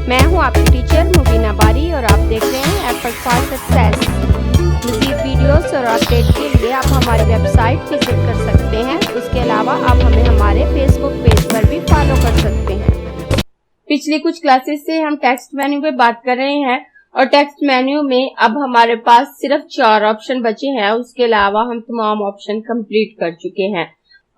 मैं हूं आपकी टीचर मुबीना बारी और आप देख रहे हैं एफर्ट फॉर सक्सेस। मज़ीद वीडियोस और अपडेट के लिए आप हमारी वेबसाइट विजिट कर सकते हैं। इसके अलावा आप हमें हमारे फेसबुक पेज पर भी फॉलो कर सकते हैं। पिछली कुछ क्लासेस से हम टेक्स्ट मेन्यू पे बात कर रहे हैं और टेक्स्ट मेन्यू में अब हमारे पास सिर्फ 4 ऑप्शन बचे हैं। उसके अलावा हम तमाम ऑप्शन कंप्लीट कर चुके हैं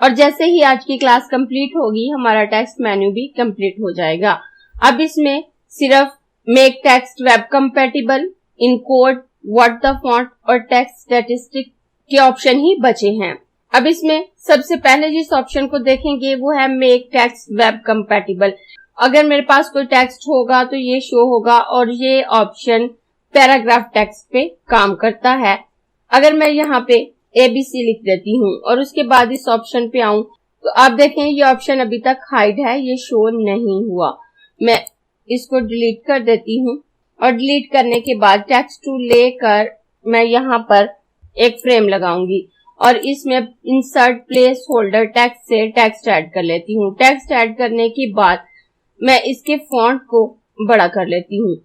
और जैसे ही आज की क्लास कंप्लीट होगी हमारा टेक्स्ट मेन्यू भी कंप्लीट हो जाएगा। अब इसमें सिर्फ make text web compatible, encode, what the font और टेक्स्ट स्टैटिस्टिक के ऑप्शन ही बचे हैं। अब इसमें सबसे पहले जिस ऑप्शन को देखेंगे वो है मेक टेक्स्ट वेब कंपैटिबल। अगर मेरे पास कोई टेक्स्ट होगा तो ये शो होगा और ये ऑप्शन पैराग्राफ टेक्स्ट पे काम करता है। अगर मैं यहाँ पे ABC लिख देती हूँ और उसके बाद इस ऑप्शन पे आऊं तो आप देखें ये ऑप्शन अभी तक हाइड है, ये शो नहीं हुआ। मैं इसको डिलीट कर देती हूँ और डिलीट करने के बाद टेक्स्ट टूल लेकर मैं यहाँ पर एक फ्रेम लगाऊंगी और इसमें इंसर्ट प्लेस होल्डर टेक्स्ट से टेक्स्ट ऐड कर लेती हूँ। टेक्स्ट ऐड करने के बाद मैं इसके फॉन्ट को बड़ा कर लेती हूँ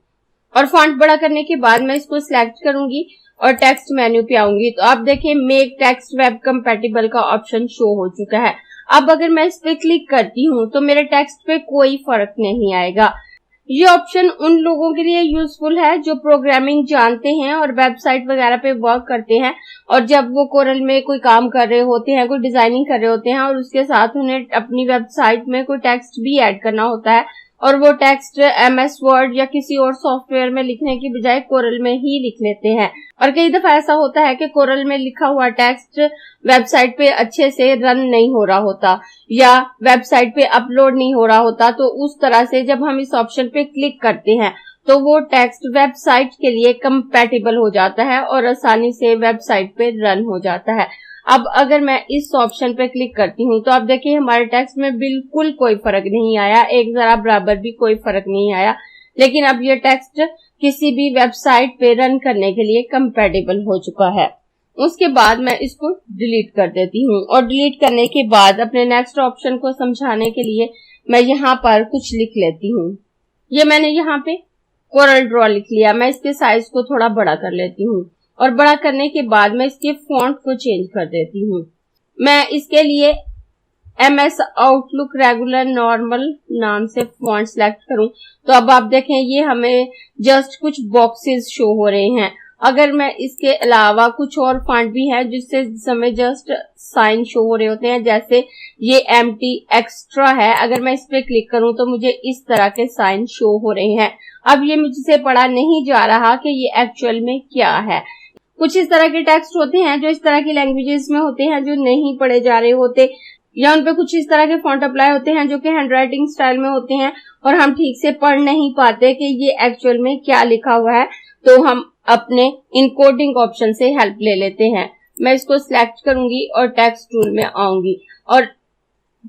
और फॉन्ट बड़ा करने के बाद मैं इसको सिलेक्ट करूंगी और टेक्स्ट मेन्यू पे आऊंगी तो आप देखिए मेक टेक्स्ट वेब कंपैटिबल का ऑप्शन शो हो चुका है। अब अगर मैं इस पे क्लिक करती हूँ तो मेरे टेक्स्ट पे कोई फर्क नहीं आएगा। ये ऑप्शन उन लोगों के लिए यूजफुल है जो प्रोग्रामिंग जानते हैं और वेबसाइट वगैरह पे वर्क करते हैं और जब वो कोरल में कोई काम कर रहे होते हैं, कोई डिजाइनिंग कर रहे होते हैं और उसके साथ उन्हें अपनी वेबसाइट में कोई टेक्स्ट भी ऐड करना होता है और वो टेक्स्ट MS वर्ड या किसी और सॉफ्टवेयर में लिखने की बजाय कोरल में ही लिख लेते हैं। और कई दफा ऐसा होता है कि कोरल में लिखा हुआ टेक्स्ट वेबसाइट पे अच्छे से रन नहीं हो रहा होता या वेबसाइट पे अपलोड नहीं हो रहा होता, तो उस तरह से जब हम इस ऑप्शन पे क्लिक करते हैं तो वो टेक्स्ट वेबसाइट के लिए कंपैटिबल हो जाता है और आसानी से वेबसाइट पे रन हो जाता है। अब अगर मैं इस ऑप्शन पे क्लिक करती हूँ तो आप देखिए हमारे टेक्स्ट में बिल्कुल कोई फर्क नहीं आया, एक जरा बराबर भी कोई फर्क नहीं आया, लेकिन अब ये टेक्स्ट किसी भी वेबसाइट पे रन करने के लिए कंपैटिबल हो चुका है। उसके बाद मैं इसको डिलीट कर देती हूँ और डिलीट करने के बाद अपने नेक्स्ट ऑप्शन को समझाने के लिए मैं यहाँ पर कुछ लिख लेती हूँ। ये मैंने यहाँ पे कोरल ड्रॉ लिख लिया। मैं इसके साइज को थोड़ा बड़ा कर लेती हूँ और बड़ा करने के बाद मैं इसके फॉन्ट को चेंज कर देती हूँ। मैं इसके लिए MS आउटलुक रेगुलर नॉर्मल नाम से फॉन्ट सिलेक्ट करूं तो अब आप देखें ये हमें जस्ट कुछ बॉक्सेस शो हो रहे हैं। अगर मैं इसके अलावा कुछ और फॉन्ट भी है जिससे हमें जस्ट साइन शो हो रहे होते हैं, जैसे ये MT एक्स्ट्रा है, अगर मैं इस पे क्लिक करूं तो मुझे इस तरह के साइन शो हो रहे हैं। अब ये मुझसे पढ़ा नहीं जा रहा कि ये एक्चुअल में क्या है। कुछ इस तरह के टेक्स्ट होते हैं जो इस तरह की लैंग्वेजेस में होते हैं जो नहीं पढ़े जा रहे होते या उन पे कुछ इस तरह के फॉन्ट अप्लाई होते हैं जो कि हैंडराइटिंग स्टाइल में होते हैं और हम ठीक से पढ़ नहीं पाते कि ये एक्चुअल में क्या लिखा हुआ है, तो हम अपने इनकोडिंग ऑप्शन से हेल्प ले लेते हैं। मैं इसको सिलेक्ट करूंगी और टेक्स्ट टूल में आऊंगी और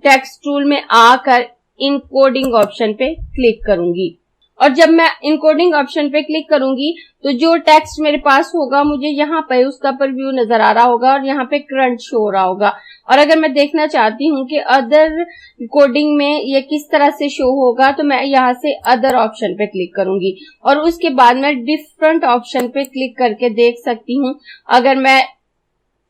टेक्स्ट टूल में आकर इनकोडिंग ऑप्शन पे क्लिक करूंगी और जब मैं इनकोडिंग ऑप्शन पे क्लिक करूंगी तो जो टेक्स्ट मेरे पास होगा मुझे यहाँ पे उसका प्रीव्यू नजर आ रहा होगा और यहाँ पे करंट शो हो रहा होगा। और अगर मैं देखना चाहती हूँ कि अदर कोडिंग में ये किस तरह से शो होगा तो मैं यहाँ से अदर ऑप्शन पे क्लिक करूंगी और उसके बाद मैं डिफरेंट ऑप्शन पे क्लिक करके देख सकती हूँ। अगर मैं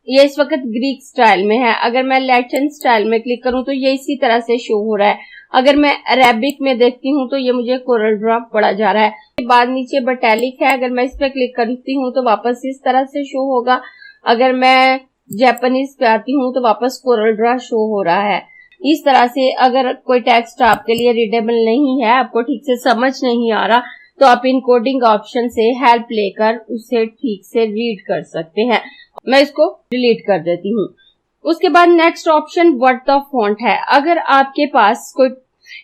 ये इस वक्त ग्रीक स्टाइल में है, अगर मैं लैटिन स्टाइल में क्लिक करूं तो ये इसी तरह से शो हो रहा है। अगर मैं अरेबिक में देखती हूँ तो ये मुझे कोरल ड्रॉ पड़ा जा रहा है। इसके बाद नीचे बटैलिक है, अगर मैं इस पे क्लिक करती हूँ तो वापस इस तरह से शो होगा। अगर मैं जापानीज पे आती हूँ तो वापस कोरल ड्रॉ शो हो रहा है। इस तरह से अगर कोई टेक्स्ट आपके लिए रीडेबल नहीं है, आपको ठीक से समझ नहीं आ रहा, तो आप इनकोडिंग ऑप्शन से हेल्प लेकर उसे ठीक से रीड कर सकते हैं। मैं इसको डिलीट कर देती हूँ। उसके बाद next option what the font है। अगर आपके पास कोई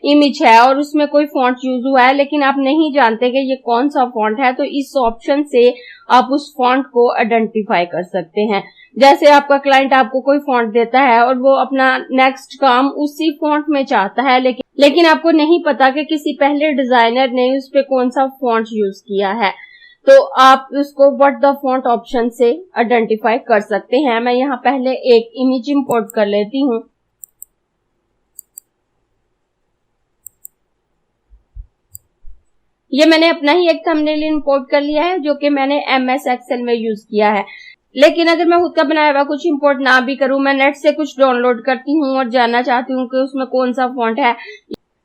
इमेज है और उसमें कोई फॉन्ट यूज हुआ है लेकिन आप नहीं जानते कि ये कौन सा फॉन्ट है, तो इस ऑप्शन से आप उस फॉन्ट को आइडेंटिफाई कर सकते हैं। जैसे आपका क्लाइंट आपको कोई फॉन्ट देता है और वो अपना नेक्स्ट काम उसी फॉन्ट में चाहता है, लेकिन आपको नहीं पता कि किसी पहले डिजाइनर ने उस पे कौन सा फॉन्ट यूज किया है, तो आप उसको व्हाट द फॉन्ट ऑप्शन से आइडेंटिफाई कर सकते हैं। मैं यहाँ पहले एक इमेज इंपोर्ट कर लेती हूँ। ये मैंने अपना ही एक थंबनेल इंपोर्ट कर लिया है जो कि मैंने MS एक्सेल में यूज किया है। लेकिन अगर मैं खुद का बनाया हुआ कुछ इंपोर्ट ना भी करूं, मैं नेट से कुछ डाउनलोड करती हूं और जानना चाहती हूं कि उसमें कौन सा फॉन्ट है,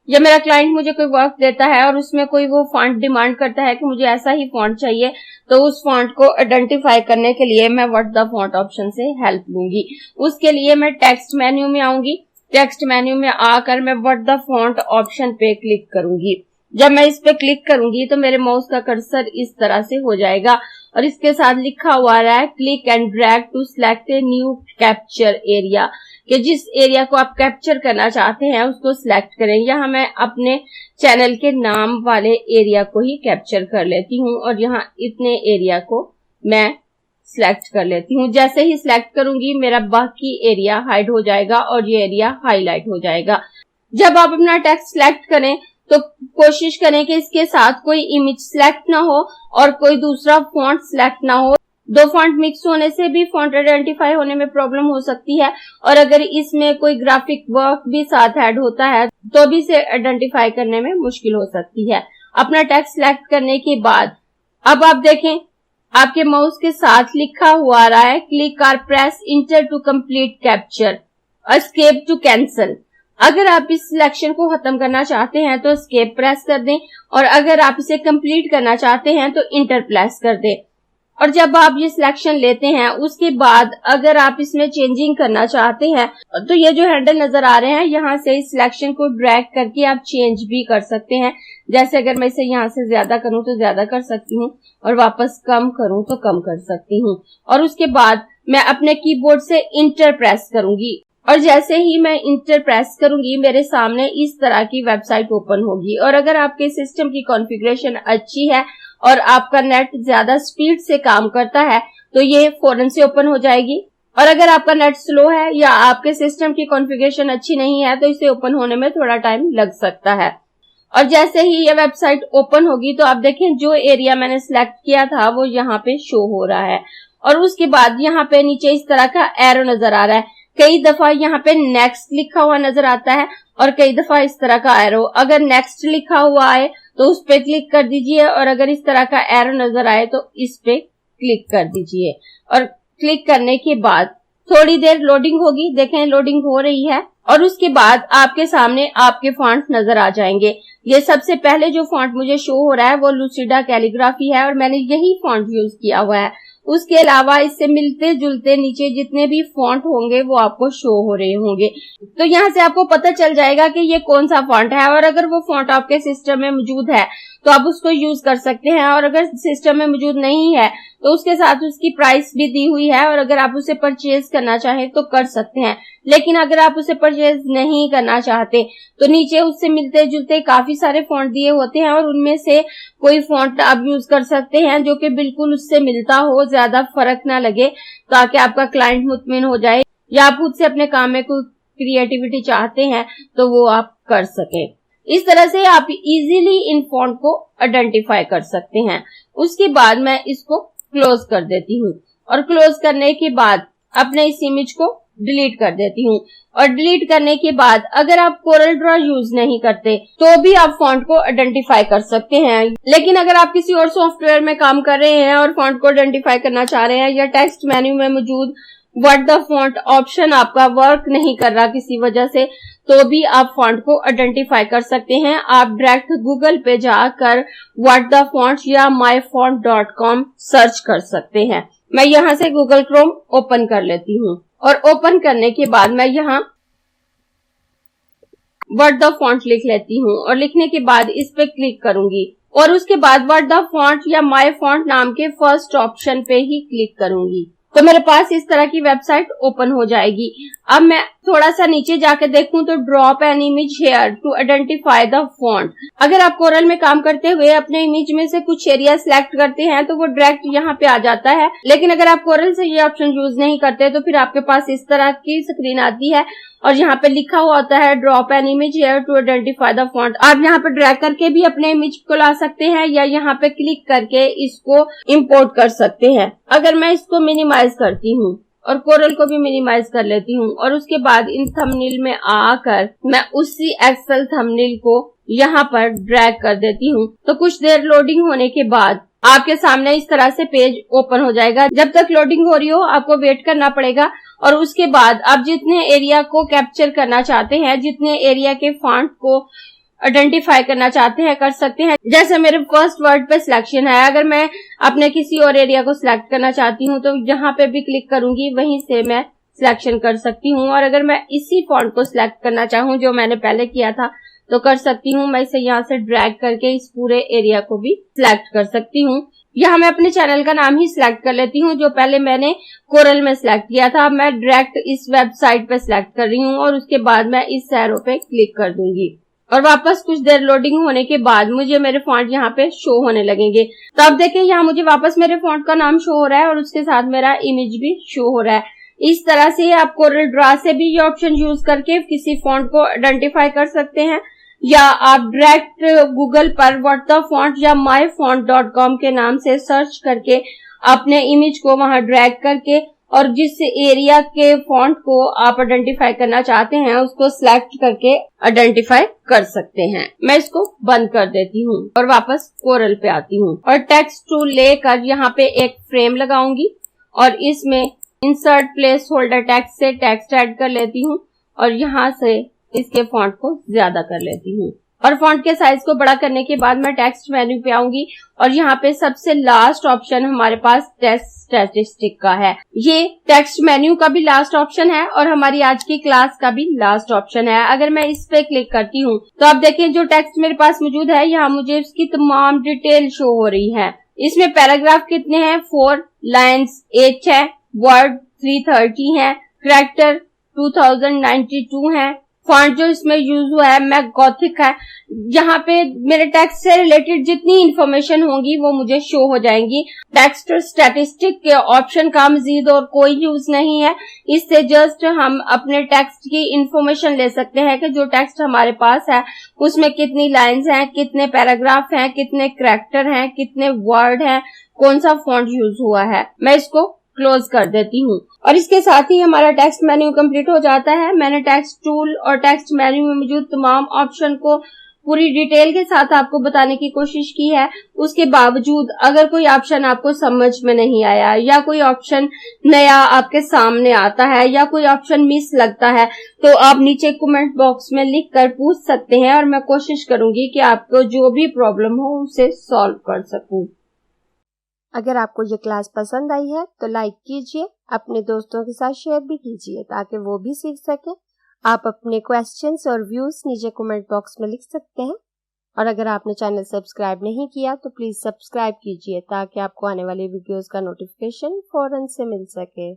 या मेरा क्लाइंट मुझे कोई वर्क देता है और उसमें कोई वो फॉन्ट डिमांड करता है कि मुझे ऐसा ही फॉन्ट चाहिए, तो उस फॉन्ट को आइडेंटिफाई करने के लिए मैं व्हाट द फॉन्ट ऑप्शन से हेल्प लूंगी। उसके लिए मैं टेक्स्ट मेन्यू में आऊंगी। टेक्स्ट मेन्यू में आकर मैं व्हाट द फॉन्ट ऑप्शन पे क्लिक करूंगी। जब मैं इस पे क्लिक करूंगी तो मेरे माउस का कर्सर इस तरह से हो जाएगा और इसके साथ लिखा हुआ आ रहा है click and drag to select a new capture area, कि जिस एरिया को आप कैप्चर करना चाहते हैं उसको सिलेक्ट करें। यहाँ मैं अपने चैनल के नाम वाले एरिया को ही कैप्चर कर लेती हूँ और यहाँ इतने एरिया को मैं सिलेक्ट कर लेती हूँ। जैसे ही सिलेक्ट करूंगी मेरा बाकी एरिया हाइड हो जाएगा और ये एरिया हाईलाइट हो जाएगा। जब आप अपना टेक्स्ट सिलेक्ट करें तो कोशिश करें कि इसके साथ कोई इमेज सिलेक्ट ना हो और कोई दूसरा फॉन्ट सिलेक्ट ना हो। दो फॉन्ट मिक्स होने से भी फॉन्ट आइडेंटिफाई होने में प्रॉब्लम हो सकती है और अगर इसमें कोई ग्राफिक वर्क भी साथ ऐड होता है तो भी इसे आइडेंटिफाई करने में मुश्किल हो सकती है। अपना टेक्स्ट सिलेक्ट करने के बाद अब आप देखें आपके माउस के साथ लिखा हुआ आ रहा है क्लिक और press enter to complete capture, escape to cancel. अगर आप इस सिलेक्शन को खत्म करना चाहते हैं तो एस्केप प्रेस कर दें और अगर आप इसे कंप्लीट करना चाहते हैं तो इंटर प्रेस कर दें। और जब आप ये सिलेक्शन लेते हैं उसके बाद अगर आप इसमें चेंजिंग करना चाहते हैं तो ये जो हैंडल नजर आ रहे हैं यहाँ से इस सिलेक्शन को ड्रैग करके आप चेंज भी कर सकते हैं। जैसे अगर मैं इसे यहाँ से ज्यादा करूँ तो ज्यादा कर सकती हूँ और वापस कम करूँ तो कम कर सकती हूँ। और उसके बाद मैं अपने कीबोर्ड से इंटर प्रेस करूंगी और जैसे ही मैं इंटर प्रेस करूंगी मेरे सामने इस तरह की वेबसाइट ओपन होगी। और अगर आपके सिस्टम की कॉन्फ़िगरेशन अच्छी है और आपका नेट ज्यादा स्पीड से काम करता है तो ये फौरन से ओपन हो जाएगी। और अगर आपका नेट स्लो है या आपके सिस्टम की कॉन्फ़िगरेशन अच्छी नहीं है तो इसे ओपन होने में थोड़ा टाइम लग सकता है। और जैसे ही ये वेबसाइट ओपन होगी तो आप देखें जो एरिया मैंने सिलेक्ट किया था वो यहाँ पे शो हो रहा है। और उसके बाद यहाँ पे नीचे इस तरह का एरो नजर आ रहा है। कई दफा यहाँ पे नेक्स्ट लिखा हुआ नजर आता है और कई दफा इस तरह का एरो। अगर नेक्स्ट लिखा हुआ आए तो उस पे क्लिक कर दीजिए और अगर इस तरह का एरो नजर आए तो इस पे क्लिक कर दीजिए। और क्लिक करने के बाद थोड़ी देर लोडिंग होगी, देखें लोडिंग हो रही है और उसके बाद आपके सामने आपके फॉन्ट नजर आ जाएंगे। ये सबसे पहले जो फॉन्ट मुझे शो हो रहा है वो लुसिडा कैलीग्राफी है और मैंने यही फॉन्ट यूज किया हुआ है। उसके अलावा इससे मिलते जुलते नीचे जितने भी फॉन्ट होंगे वो आपको शो हो रहे होंगे। तो यहाँ से आपको पता चल जाएगा कि ये कौन सा फॉन्ट है और अगर वो फॉन्ट आपके सिस्टम में मौजूद है तो आप उसको यूज कर सकते हैं और अगर सिस्टम में मौजूद नहीं है तो उसके साथ उसकी प्राइस भी दी हुई है और अगर आप उसे परचेज करना चाहें तो कर सकते हैं। लेकिन अगर आप उसे परचेज नहीं करना चाहते तो नीचे उससे मिलते जुलते काफी सारे फॉन्ट दिए होते हैं और उनमें से कोई फॉन्ट आप यूज कर सकते हैं जो कि बिल्कुल उससे मिलता हो, ज्यादा फर्क ना लगे, ताकि आपका क्लाइंट मुतमिन हो जाए या आप खुद से अपने काम में कोई क्रिएटिविटी चाहते हैं तो वो आप कर सकें। इस तरह से आप इजीली इन फॉन्ट को आइडेंटिफाई कर सकते हैं। उसके बाद मैं इसको क्लोज कर देती हूँ और क्लोज करने के बाद अपने इस इमेज को डिलीट कर देती हूँ। और डिलीट करने के बाद अगर आप कोरल ड्रॉ यूज नहीं करते तो भी आप फॉन्ट को आइडेंटिफाई कर सकते हैं। लेकिन अगर आप किसी और सॉफ्टवेयर में काम कर रहे हैं और फॉन्ट को आइडेंटिफाई करना चाह रहे हैं या टेक्स्ट मेन्यू में मौजूद व्हाट द फॉन्ट ऑप्शन आपका वर्क नहीं कर रहा किसी वजह से, तो भी आप फॉन्ट को आइडेंटिफाई कर सकते हैं। आप डायरेक्ट गूगल पे जाकर व्हाट द फॉन्ट या myfont.com सर्च कर सकते हैं। मैं यहाँ से गूगल क्रोम ओपन कर लेती हूँ और ओपन करने के बाद मैं यहाँ व्हाट द फॉन्ट लिख लेती हूँ और लिखने के बाद इस पे क्लिक करूंगी और उसके बाद व्हाट द फॉन्ट या माय फॉन्ट नाम के फर्स्ट ऑप्शन पे ही क्लिक करूंगी तो मेरे पास इस तरह की वेबसाइट ओपन हो जाएगी। अब मैं थोड़ा सा नीचे जाके देखूं तो drop an image here to identify the font. अगर आप कोरल में काम करते हुए अपने इमेज में से कुछ एरिया सिलेक्ट करते हैं तो वो डायरेक्ट यहाँ पे आ जाता है। लेकिन अगर आप कोरल से ये ऑप्शन यूज नहीं करते तो फिर आपके पास इस तरह की स्क्रीन आती है और यहाँ पे लिखा हुआ होता है drop an image here to identify the font. आप यहाँ पे ड्रैग करके भी अपने इमेज को ला सकते हैं या यहाँ पे क्लिक करके इसको इंपोर्ट कर सकते हैं। अगर मैं इसको मिनिमाइज करती हूँ और कोरल को भी मिनिमाइज कर लेती हूँ और उसके बाद इन थंबनेल में आकर मैं उसी एक्सेल थंबनेल को यहाँ पर ड्रैग कर देती हूँ। तो कुछ देर लोडिंग होने के बाद आपके सामने इस तरह से पेज ओपन हो जाएगा। जब तक लोडिंग हो रही हो आपको वेट करना पड़ेगा और उसके बाद आप जितने एरिया को कैप्चर करना चाहते हैं, जितने एरिया के फॉन्ट को आइडेंटिफाई करना चाहते हैं, कर सकते हैं। जैसे मेरे फर्स्ट वर्ड पे सिलेक्शन है, अगर मैं अपने किसी और एरिया को सिलेक्ट करना चाहती हूँ तो जहां पे भी क्लिक करूंगी वहीं से मैं सिलेक्शन कर सकती हूँ। और अगर मैं इसी फॉन्ट को सिलेक्ट करना चाहूँ जो मैंने पहले किया था तो कर सकती हूँ। मैं इसे यहाँ से ड्रैग करके इस पूरे एरिया को भी सिलेक्ट कर सकती हूँ। यहाँ मैं अपने चैनल का नाम ही सिलेक्ट कर लेती हूँ जो पहले मैंने कोरल में सिलेक्ट किया था। मैं डायरेक्ट इस वेबसाइट पे सिलेक्ट कर रही हूँ और उसके बाद मैं इस एरो पे क्लिक कर दूंगी और वापस कुछ देर लोडिंग होने के बाद मुझे मेरे फॉन्ट यहाँ पे शो होने लगेंगे। तो अब देखिए यहाँ मुझे वापस मेरे फॉन्ट का नाम शो हो रहा है और उसके साथ मेरा इमेज भी शो हो रहा है। इस तरह से आप कोरल ड्रा से भी ये ऑप्शन यूज करके किसी फॉन्ट को आइडेंटिफाई कर सकते हैं, या आप डायरेक्ट गूगल पर व्हाट द फॉन्ट या myfont.com के नाम से सर्च करके अपने इमेज को वहां ड्रैग करके और जिस एरिया के फॉन्ट को आप आइडेंटिफाई करना चाहते हैं उसको सिलेक्ट करके आइडेंटिफाई कर सकते हैं। मैं इसको बंद कर देती हूँ और वापस कोरल पे आती हूँ और टेक्स्ट टूल लेकर यहाँ पे एक फ्रेम लगाऊंगी और इसमें इंसर्ट प्लेस होल्डर टेक्स्ट से टेक्स्ट ऐड कर लेती हूँ और यहाँ से इसके फॉन्ट को ज्यादा कर लेती हूँ और फॉन्ट के साइज को बड़ा करने के बाद मैं टेक्स्ट मेन्यू पे आऊंगी और यहाँ पे सबसे लास्ट ऑप्शन हमारे पास टेक्स्ट स्टैटिस्टिक का है। ये टेक्स्ट मेन्यू का भी लास्ट ऑप्शन है और हमारी आज की क्लास का भी लास्ट ऑप्शन है। अगर मैं इस पे क्लिक करती हूँ तो आप देखें जो टेक्स्ट मेरे पास मौजूद है यहाँ मुझे इसकी तमाम डिटेल शो हो रही है। इसमें पैराग्राफ कितने हैं, 4 लाइन्स, एज है, वर्ड 330 है, कैरेक्टर 2092 है, फॉन्ट जो इसमें यूज हुआ है मैक गॉथिक है। यहाँ पे मेरे टेक्स्ट से रिलेटेड जितनी इंफॉर्मेशन होंगी वो मुझे शो हो जाएंगी। टेक्स्ट स्टैटिस्टिक के ऑप्शन का मजीद और कोई यूज नहीं है। इससे जस्ट हम अपने टेक्स्ट की इंफॉर्मेशन ले सकते हैं कि जो टेक्स्ट हमारे पास है उसमें कितनी लाइन्स हैं, कितने पैराग्राफ हैं, कितने कैरेक्टर हैं, कितने वर्ड हैं, कौन सा फॉन्ट यूज हुआ है। मैं इसको क्लोज कर देती हूँ और इसके साथ ही हमारा टेक्स्ट मेन्यू कंप्लीट हो जाता है। मैंने टेक्स्ट टूल और टेक्स्ट मेन्यू में मौजूद तमाम ऑप्शन को पूरी डिटेल के साथ आपको बताने की कोशिश की है। उसके बावजूद अगर कोई ऑप्शन आपको समझ में नहीं आया या कोई ऑप्शन नया आपके सामने आता है या कोई ऑप्शन मिस लगता है तो आप नीचे कमेंट बॉक्स में लिख कर पूछ सकते हैं और मैं कोशिश करूंगी कि आपको जो भी प्रॉब्लम हो उसे सॉल्व कर सकूं। अगर आपको ये क्लास पसंद आई है तो लाइक कीजिए, अपने दोस्तों के साथ शेयर भी कीजिए ताकि वो भी सीख सकें। आप अपने क्वेश्चंस और व्यूज नीचे कमेंट बॉक्स में लिख सकते हैं और अगर आपने चैनल सब्सक्राइब नहीं किया तो प्लीज सब्सक्राइब कीजिए ताकि आपको आने वाली वीडियोस का नोटिफिकेशन फौरन से मिल सके।